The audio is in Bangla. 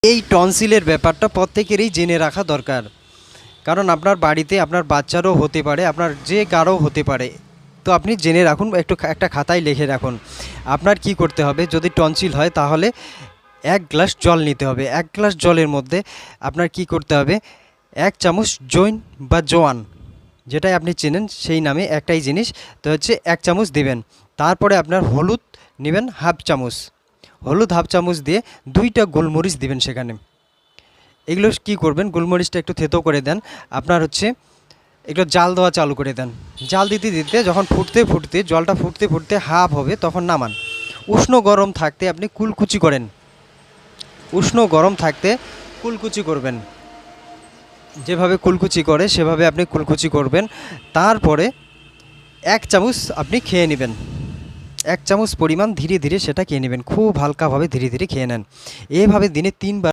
এই টনসিলের ব্যাপারটা প্রত্যেকেরই জেনে রাখা দরকার, কারণ আপনার বাড়িতে আপনার বাচ্চারও হতে পারে, আপনার যে কারও হতে পারে। তো আপনি জেনে রাখুন, একটা খাতায় লিখে রাখুন আপনার কি করতে হবে। যদি টনসিল হয় তাহলে 1 গ্লাস জল নিতে হবে। 1 গ্লাস জলের মধ্যে আপনার কি করতে হবে, 1 চামচ জৈন বা জোয়ান, যেটাই আপনি চেনেন সেই নামে একটাই জিনিস, তো হচ্ছে 1 চামচ দিবেন। তারপরে আপনার হলুদ নেবেন 1/2 চামচ, হলুদ 1/2 চামচ দিয়ে 2টা গোলমরিচ দিবেন সেখানে। এগুলো কি করবেন, গোলমরিচটা একটু থেতো করে দেন। আপনার হচ্ছে একটু জাল দেওয়া চালু করে দেন। জাল দিতে দিতে যখন জলটা ফুটতে ফুটতে হাফ হবে তখন নামান। উষ্ণ গরম থাকতে আপনি কুলকুচি করেন, উষ্ণ গরম থাকতে কুলকুচি করবেন। যেভাবে কুলকুচি করে সেভাবে আপনি কুলকুচি করবেন। তারপরে 1 চামচ আপনি খেয়ে নেবেন, 1 চামচ পরিমাণ ধীরে ধীরে সেটা খেয়ে নেবেন, খুব হালকাভাবে ধীরে ধীরে খেয়ে নেন। এভাবে দিনে 3 বার